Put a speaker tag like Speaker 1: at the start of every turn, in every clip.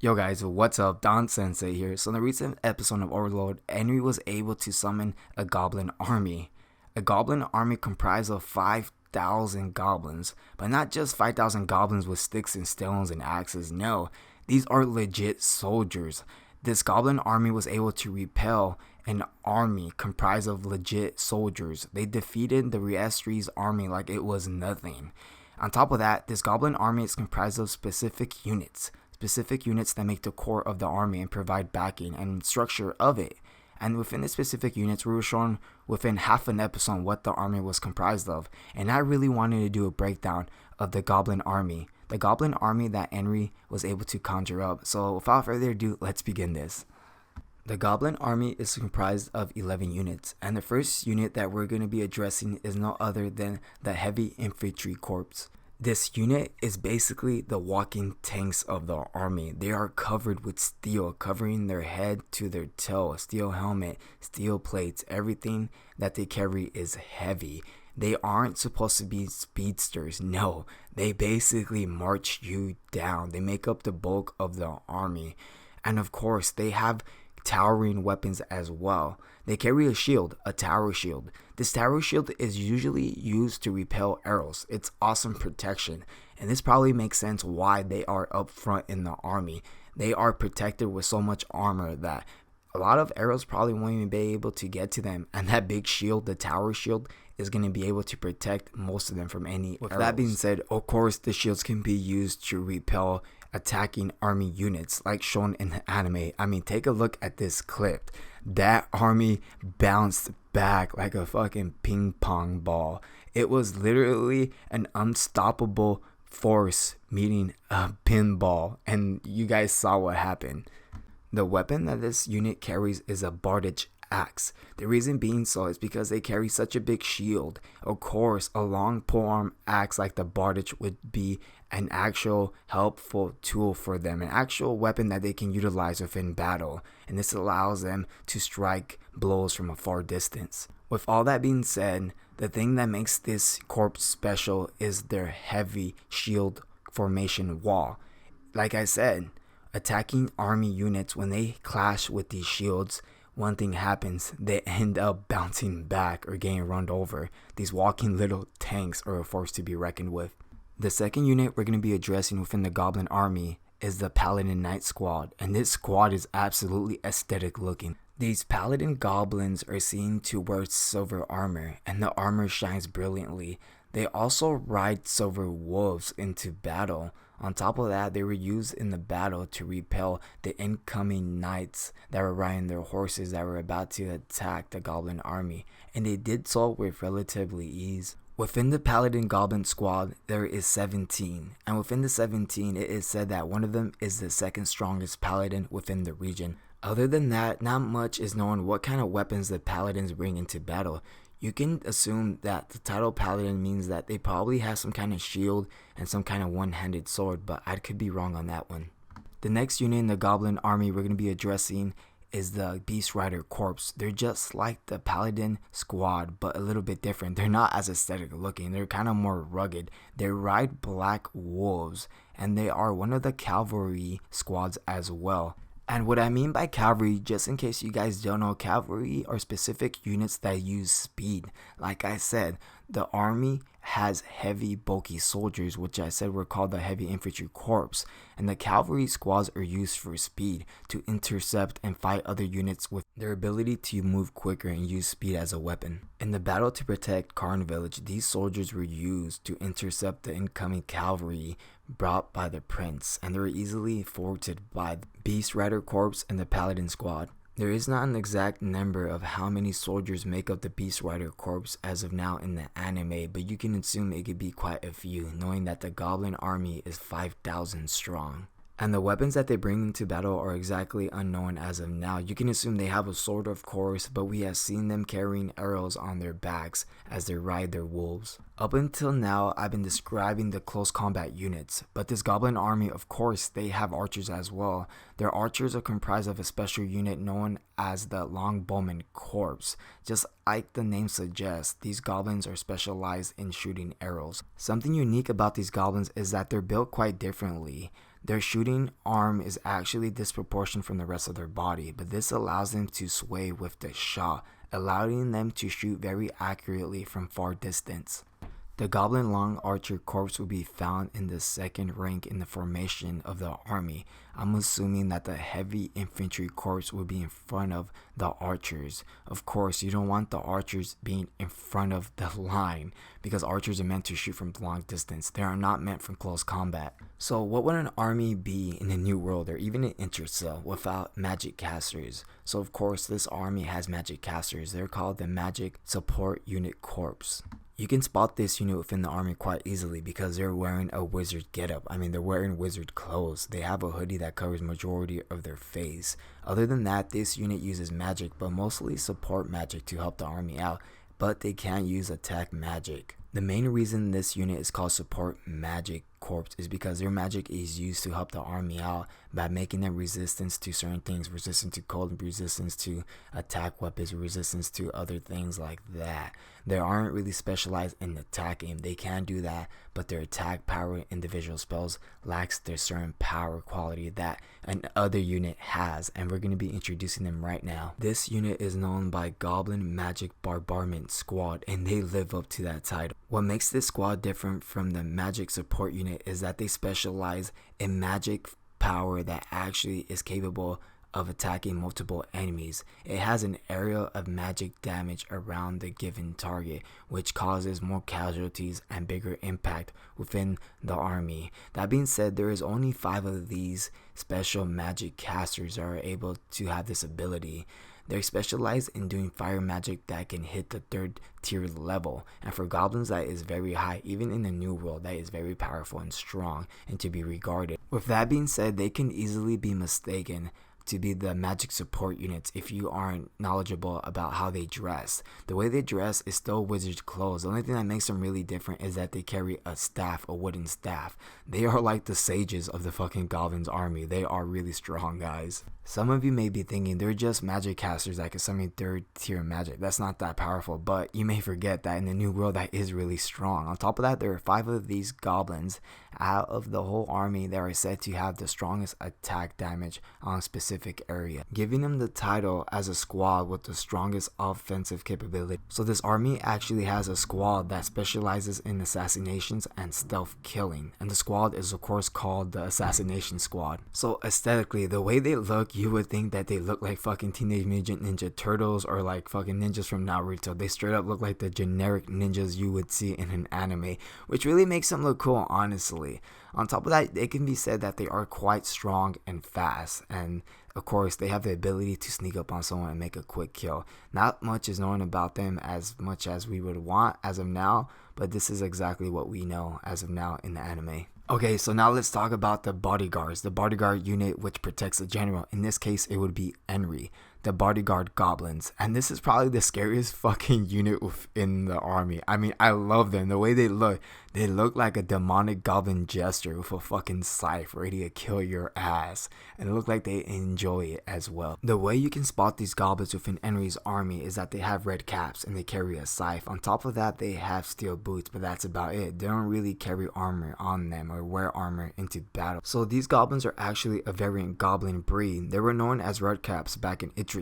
Speaker 1: Yo guys, what's up? Don Sensei here. So in the recent episode of OverLord, Henry was able to summon a goblin army. A goblin army comprised of 5,000 goblins, but not just 5,000 goblins with sticks and stones and axes. No, these are legit soldiers. This goblin army was able to repel an army comprised of legit soldiers. They defeated the Riestre's army like it was nothing. On top of that, this goblin army is comprised of specific units that make the core of the army and provide backing and structure of it. And within the specific units, we were shown within half an episode what the army was comprised of. And I really wanted to do a breakdown of the goblin army. The goblin army that Henry was able to conjure up. So without further ado, let's begin this. The goblin army is comprised of 11 units. And the first unit that we're going to be addressing is no other than the heavy infantry corps. This unit is basically the walking tanks of the army. They are covered with steel, covering their head to their toe, steel helmet, steel plates. Everything that they carry is heavy. They aren't supposed to be speedsters. No, they basically march you down. They make up the bulk of the army. And of course, they have towering weapons as well. They carry a shield, a tower shield. This tower shield is usually used to repel arrows. It's awesome protection, and this probably makes sense why they are up front in the army. They are protected with so much armor that a lot of arrows probably won't even be able to get to them, and that big shield, the tower shield, is going to be able to protect most of them from any arrows. That being said, of course, the shields can be used to repel attacking army units like shown in the anime. I mean, take a look at this clip. That army bounced back like a fucking ping pong ball. It was literally an unstoppable force meeting a pinball, and you guys saw what happened. The weapon that this unit carries is a Bardich axe. The reason being so is because they carry such a big shield. Of course, a long polearm axe like the Bardich would be an actual helpful tool for them, an actual weapon that they can utilize within battle, and this allows them to strike blows from a far distance. With all that being said, the thing that makes this corps special is their heavy shield formation wall. Like I said, attacking army units, when they clash with these shields, one thing happens: they end up bouncing back or getting run over. These walking little tanks are a force to be reckoned with. The second unit we're going to be addressing within the Goblin Army is the Paladin Knight Squad, and this squad is absolutely aesthetic looking. These Paladin Goblins are seen to wear silver armor, and the armor shines brilliantly. They also ride silver wolves into battle. On top of that, they were used in the battle to repel the incoming knights that were riding their horses that were about to attack the Goblin Army, and they did so with relatively ease. Within the Paladin Goblin Squad, there is 17, and within the 17, it is said that one of them is the second strongest Paladin within the region. Other than that, not much is known what kind of weapons the Paladins bring into battle. You can assume that the title Paladin means that they probably have some kind of shield and some kind of one-handed sword, but I could be wrong on that one. The next unit in the Goblin Army we're going to be addressing is the Beast Rider Corps. They're just like the Paladin Squad, but a little bit different. They're not as aesthetic looking. They're kind of more rugged. They ride black wolves, and they are one of the cavalry squads as well. And what I mean by cavalry, just in case you guys don't know, cavalry are specific units that use speed. Like I said, the army has heavy, bulky soldiers, which I said were called the heavy infantry corps. And the cavalry squads are used for speed, to intercept and fight other units with their ability to move quicker and use speed as a weapon. In the battle to protect Karn Village, these soldiers were used to intercept the incoming cavalry brought by the prince, and they were easily thwarted by the Beast Rider Corps and the Paladin Squad. There is not an exact number of how many soldiers make up the Beast Rider Corps as of now in the anime, but you can assume it could be quite a few, knowing that the Goblin Army is 5,000 strong. And the weapons that they bring into battle are exactly unknown as of now. You can assume they have a sword, of course, but we have seen them carrying arrows on their backs as they ride their wolves. Up until now, I've been describing the close combat units, but this Goblin Army, of course, they have archers as well. Their archers are comprised of a special unit known as the Longbowman Corps. Just like the name suggests, these goblins are specialized in shooting arrows. Something unique about these goblins is that they're built quite differently. Their shooting arm is actually disproportionate from the rest of their body, but this allows them to sway with the shot, allowing them to shoot very accurately from far distance. The Goblin Long Archer Corps will be found in the second rank in the formation of the army. I'm assuming that the Heavy Infantry Corps will be in front of the Archers. Of course, you don't want the Archers being in front of the line because Archers are meant to shoot from long distance. They are not meant for close combat. So what would an army be in the New World or even in Intercell without magic casters? So of course, this army has magic casters. They're called the Magic Support Unit Corps. You can spot this unit within the army quite easily because they're wearing a wizard getup. I mean, they're wearing wizard clothes. They have a hoodie that covers majority of their face. Other than that, this unit uses magic, but mostly support magic to help the army out, but they can't use attack magic. The main reason this unit is called Support Magic Corps is because their magic is used to help the army out by making them resistance to certain things, resistance to cold, resistance to attack weapons, resistance to other things like that. They aren't really specialized in attacking. They can do that, but their attack power individual spells lacks their certain power quality that another unit has, and we're going to be introducing them right now. This unit is known by Goblin Magic Bombardment Squad, and they live up to that title. What makes this squad different from the magic support unit is that they specialize in magic power that actually is capable of attacking multiple enemies. It has an area of magic damage around the given target, which causes more casualties and bigger impact within the army. That being said, there is only 5 of these special magic casters that are able to have this ability. They're specialized in doing fire magic that can hit the 3rd tier level, and for goblins that is very high. Even in the New World, that is very powerful and strong and to be regarded. With that being said, they can easily be mistaken to be the magic support units if you aren't knowledgeable about how they dress. The way they dress is still wizard clothes. The only thing that makes them really different is that they carry a staff, a wooden staff. They are like the sages of the fucking goblins army. They are really strong, guys. Some of you may be thinking they're just magic casters that can summon 3rd tier magic. That's not that powerful, but you may forget that in the New World that is really strong. On top of that, there are 5 of these goblins out of the whole army that are said to have the strongest attack damage on a specific area, giving them the title as a squad with the strongest offensive capability. So this army actually has a squad that specializes in assassinations and stealth killing, and the squad is of course called the Assassination Squad. So aesthetically, the way they look, you would think that they look like fucking Teenage Mutant Ninja Turtles or like fucking ninjas from Naruto. They straight up look like the generic ninjas you would see in an anime, which really makes them look cool, honestly. On top of that, it can be said that they are quite strong and fast, and of course they have the ability to sneak up on someone and make a quick kill. Not much is known about them as much as we would want as of now, but this is exactly what we know as of now in the anime. Okay, so now let's talk about the bodyguards. The bodyguard unit which protects the general. In this case, it would be Henry, the bodyguard goblins. And this is probably the scariest fucking unit within the army. I mean, I love them. The way they look like a demonic goblin jester with a fucking scythe ready to kill your ass. And it look like they enjoy it as well. The way you can spot these goblins within Henry's army is that they have red caps and they carry a scythe. On top of that, they have steel boots, but that's about it. They don't really carry armor on them or wear armor into battle. So these goblins are actually a variant goblin breed. They were known as redcaps back in Infantry.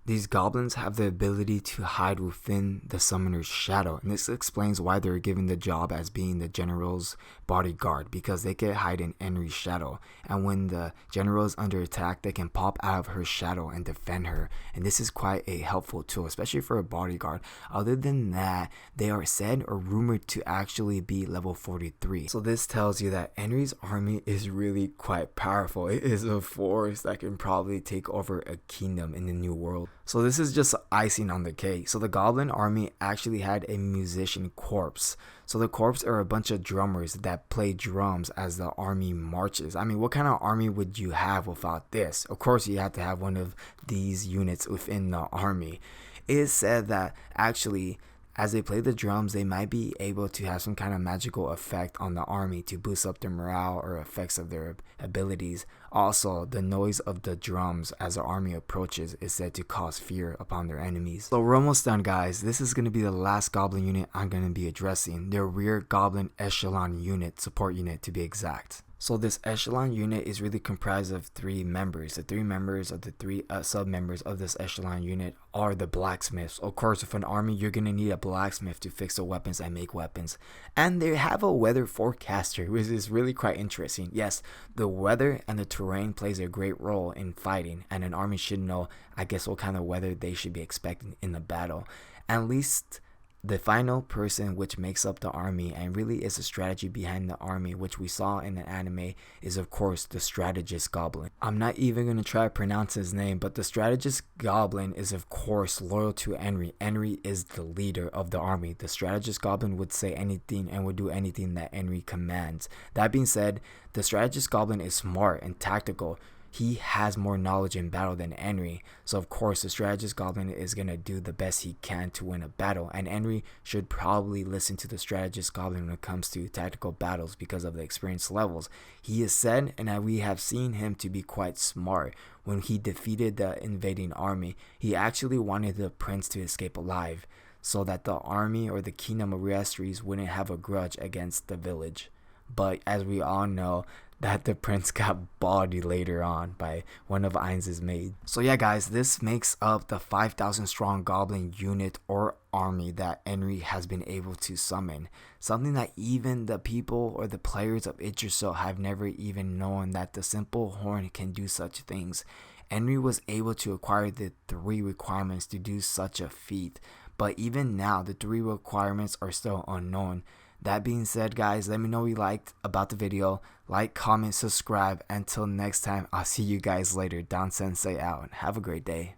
Speaker 1: These goblins have the ability to hide within the summoner's shadow, and this explains why they're given the job as being the general's bodyguard, because they can hide in Henry's shadow, and when the general is under attack, they can pop out of her shadow and defend her, and this is quite a helpful tool, especially for a bodyguard. Other than that, they are said or rumored to actually be level 43. So this tells you that Henry's army is really quite powerful. It is a force that can probably take over a kingdom in the New World. So this is just icing on the cake. So the Goblin army actually had a musician corps. So the corps are a bunch of drummers that play drums as the army marches. I mean, what kind of army would you have without this? Of course, you have to have one of these units within the army. It is said that actually, as they play the drums, they might be able to have some kind of magical effect on the army to boost up their morale or effects of their abilities. Also, the noise of the drums as the army approaches is said to cause fear upon their enemies. So we're almost done, guys. This is going to be the last goblin unit I'm going to be addressing. Their rear goblin echelon unit, support unit to be exact. So this echelon unit is really comprised of three members. The three members of the three sub-members of this echelon unit are the blacksmiths. Of course, with an army, you're going to need a blacksmith to fix the weapons and make weapons. And they have a weather forecaster, which is really quite interesting. Yes, the weather and the terrain plays a great role in fighting, and an army should know, I guess, what kind of weather they should be expecting in the battle. At least the final person which makes up the army and really is the strategy behind the army, which we saw in the anime, is of course the strategist goblin. I'm not even going to try to pronounce his name, but the strategist goblin is of course loyal to Henry. Henry is the leader of the army. The strategist goblin would say anything and would do anything that Henry commands. That being said, the strategist goblin is smart and tactical. He has more knowledge in battle than Henry, so of course the strategist goblin is going to do the best he can to win a battle, and Henry should probably listen to the strategist goblin when it comes to tactical battles because of the experience levels. He is said, and we have seen him to be quite smart. When he defeated the invading army, he actually wanted the prince to escape alive, so that the army or the kingdom of Reestries wouldn't have a grudge against the village. But as we all know, that the prince got bodied later on by one of Ainz's maids. So yeah guys, this makes up the 5,000 strong goblin unit or army that Henry has been able to summon. Something that even the people or the players of Yggdrasil have never even known, that the simple horn can do such things. Henry was able to acquire the 3 requirements to do such a feat, but even now the 3 requirements are still unknown. That being said, guys, let me know what you liked about the video. Like, comment, subscribe. Until next time, I'll see you guys later. Don Sensei out. Have a great day.